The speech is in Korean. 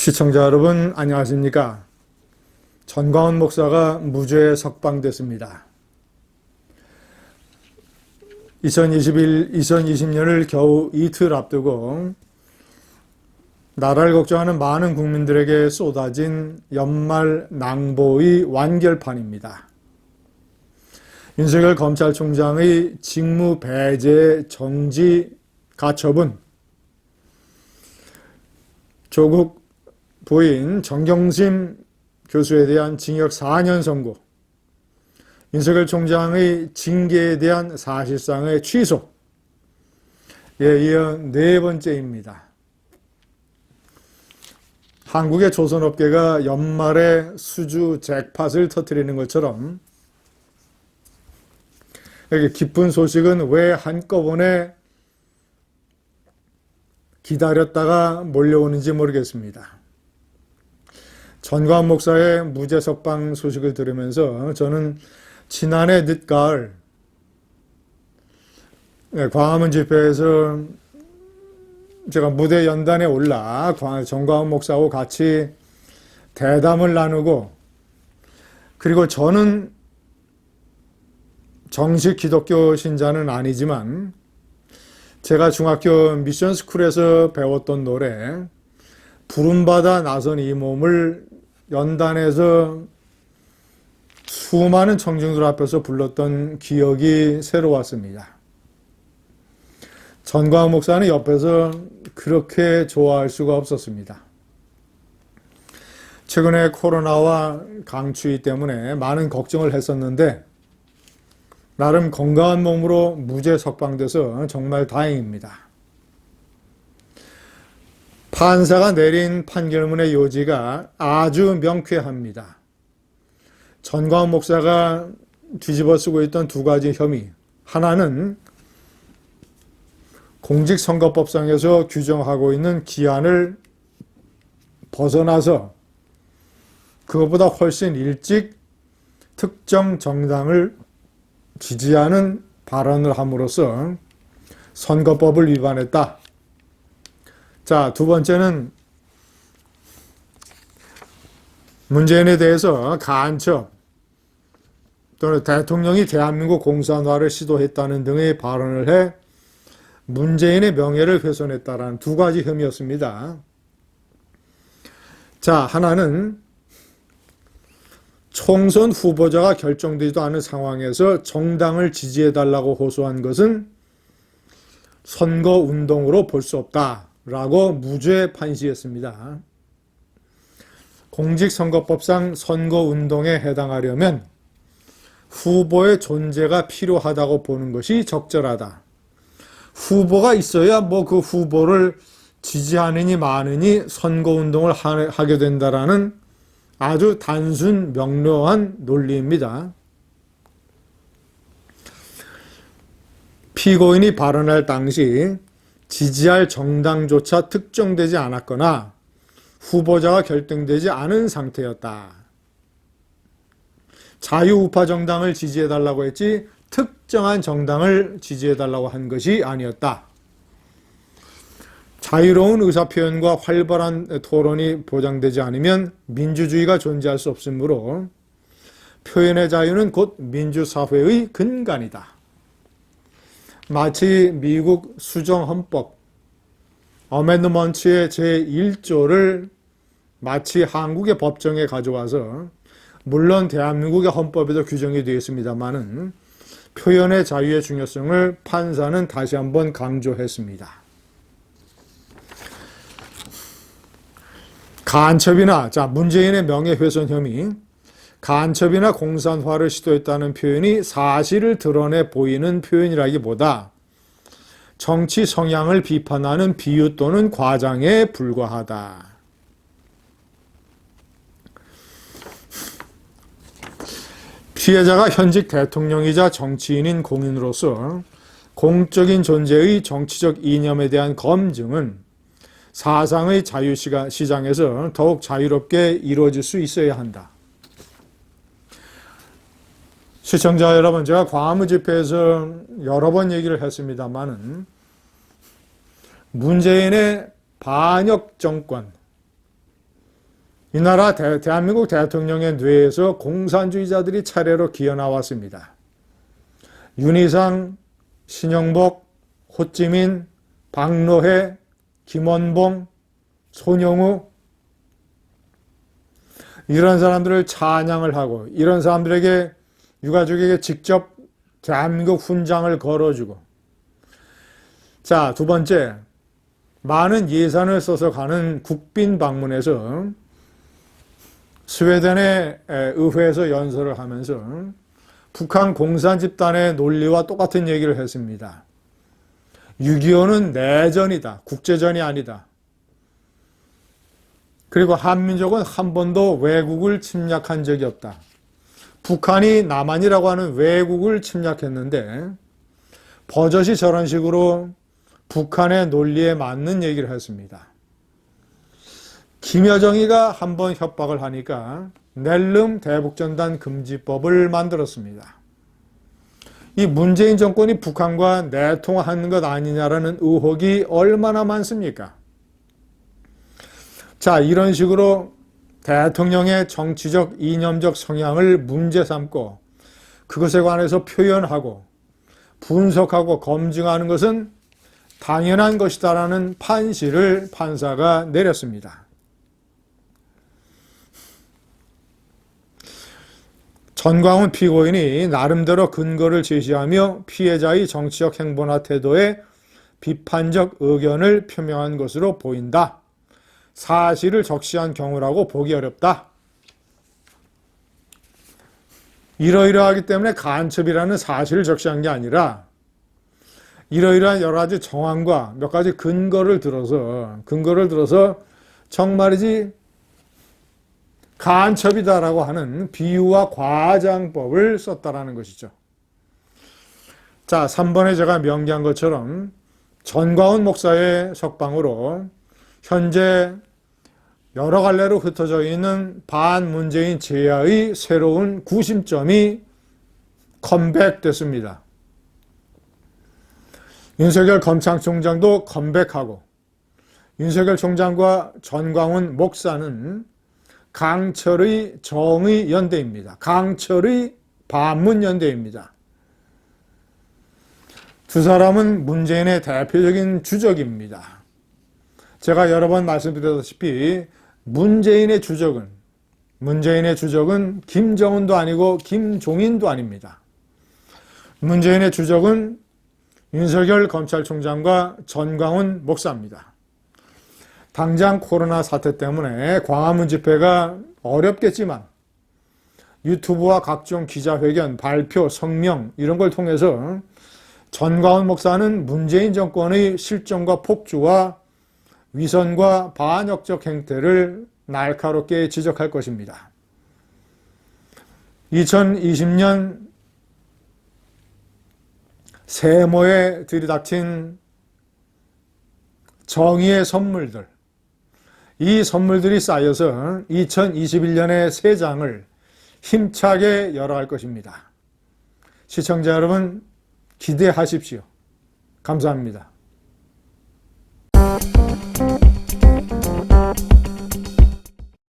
시청자 여러분 안녕하십니까? 전광훈 목사가 무죄 석방됐습니다. 2020년을 겨우 이틀 앞두고 나라를 걱정하는 많은 국민들에게 쏟아진 연말 낭보의 완결판입니다. 윤석열 검찰총장의 직무 배제 정지 가처분, 조국 부인 정경심 교수에 대한 징역 4년 선고, 윤석열 총장의 징계에 대한 사실상의 취소에 이어 네 번째입니다. 한국의 조선업계가 연말에 수주 잭팟을 터뜨리는 것처럼 이렇게 기쁜 소식은 왜 한꺼번에 기다렸다가 몰려오는지 모르겠습니다. 전광훈 목사의 무죄 석방 소식을 들으면서 저는 지난해 늦가을 광화문 집회에서 제가 무대 연단에 올라 전광훈 목사하고 같이 대담을 나누고, 그리고 저는 정식 기독교 신자는 아니지만 제가 중학교 미션 스쿨에서 배웠던 노래 부름받아 나선 이 몸을 연단에서 수많은 청중들 앞에서 불렀던 기억이 새로웠습니다. 전광훈 목사는 옆에서 그렇게 좋아할 수가 없었습니다. 최근에 코로나와 강추위 때문에 많은 걱정을 했었는데 나름 건강한 몸으로 무죄 석방돼서 정말 다행입니다. 판사가 내린 판결문의 요지가 아주 명쾌합니다. 전광훈 목사가 뒤집어 쓰고 있던 두 가지 혐의, 하나는 공직선거법상에서 규정하고 있는 기한을 벗어나서 그것보다 훨씬 일찍 특정 정당을 지지하는 발언을 함으로써 선거법을 위반했다. 자, 두 번째는 문재인에 대해서 간첩 또는 대통령이 대한민국 공산화를 시도했다는 등의 발언을 해 문재인의 명예를 훼손했다라는 두 가지 혐의였습니다. 자, 하나는 총선 후보자가 결정되지도 않은 상황에서 정당을 지지해달라고 호소한 것은 선거운동으로 볼 수 없다라고 무죄 판시했습니다. 공직선거법상 선거운동에 해당하려면 후보의 존재가 필요하다고 보는 것이 적절하다. 후보가 있어야 그 후보를 지지하느니 마느니 선거운동을 하게 된다라는 아주 단순 명료한 논리입니다. 피고인이 발언할 당시 지지할 정당조차 특정되지 않았거나 후보자가 결정되지 않은 상태였다. 자유우파 정당을 지지해달라고 했지 특정한 정당을 지지해달라고 한 것이 아니었다. 자유로운 의사표현과 활발한 토론이 보장되지 않으면 민주주의가 존재할 수 없으므로 표현의 자유는 곧 민주사회의 근간이다. 마치 미국 수정헌법 어멘드먼트의 제1조를 마치 한국의 법정에 가져와서, 물론 대한민국의 헌법에도 규정이 되어 있습니다만은 표현의 자유의 중요성을 판사는 다시 한번 강조했습니다. 간첩이나, 문재인의 명예훼손 혐의, 간첩이나 공산화를 시도했다는 표현이 사실을 드러내 보이는 표현이라기보다 정치 성향을 비판하는 비유 또는 과장에 불과하다. 피해자가 현직 대통령이자 정치인인 공인으로서 공적인 존재의 정치적 이념에 대한 검증은 사상의 자유시장에서 더욱 자유롭게 이루어질 수 있어야 한다. 시청자 여러분, 제가 광화문 집회에서 여러 번 얘기를 했습니다마는 문재인의 반역 정권, 이 나라 대한민국 대통령의 뇌에서 공산주의자들이 차례로 기어 나왔습니다. 윤희상, 신영복, 호찌민, 박노해, 김원봉, 손영우, 이런 사람들을 찬양을 하고 이런 사람들에게 유가족에게 직접 대한민국 훈장을 걸어주고, 자, 두 번째, 많은 예산을 써서 가는 국빈 방문에서 스웨덴의 의회에서 연설을 하면서 북한 공산 집단의 논리와 똑같은 얘기를 했습니다. 6.25는 내전이다. 국제전이 아니다. 그리고 한민족은 한 번도 외국을 침략한 적이 없다. 북한이 남한이라고 하는 외국을 침략했는데 버젓이 저런 식으로 북한의 논리에 맞는 얘기를 했습니다. 김여정이가 한번 협박을 하니까 낼름 대북전단 금지법을 만들었습니다. 이 문재인 정권이 북한과 내통하는 것 아니냐라는 의혹이 얼마나 많습니까? 자, 이런 식으로 대통령의 정치적, 이념적 성향을 문제 삼고 그것에 관해서 표현하고 분석하고 검증하는 것은 당연한 것이다라는 판시를 판사가 내렸습니다. 전광훈 피고인이 나름대로 근거를 제시하며 피해자의 정치적 행보나 태도에 비판적 의견을 표명한 것으로 보인다. 사실을 적시한 경우라고 보기 어렵다. 이러이러하기 때문에 간첩이라는 사실을 적시한 게 아니라 이러이러한 여러 가지 정황과 몇 가지 근거를 들어서 정말이지 간첩이다라고 하는 비유와 과장법을 썼다라는 것이죠. 자, 3번에 제가 명기한 것처럼 전광훈 목사의 석방으로 현재 여러 갈래로 흩어져 있는 반문재인 제야의 새로운 구심점이 컴백됐습니다. 윤석열 검찰총장도 컴백하고 윤석열 총장과 전광훈 목사는 강철의 정의 연대입니다. 강철의 반문 연대입니다. 두 사람은 문재인의 대표적인 주적입니다. 제가 여러 번 말씀드렸다시피 문재인의 주적은 김정은도 아니고 김종인도 아닙니다. 문재인의 주적은 윤석열 검찰총장과 전광훈 목사입니다. 당장 코로나 사태 때문에 광화문 집회가 어렵겠지만 유튜브와 각종 기자회견, 발표, 성명 이런 걸 통해서 전광훈 목사는 문재인 정권의 실정과 폭주와 위선과 반역적 행태를 날카롭게 지적할 것입니다. 2020년 세모에 들이닥친 정의의 선물들, 이 선물들이 쌓여서 2021년의 새 장을 힘차게 열어갈 것입니다. 시청자 여러분, 기대하십시오. 감사합니다.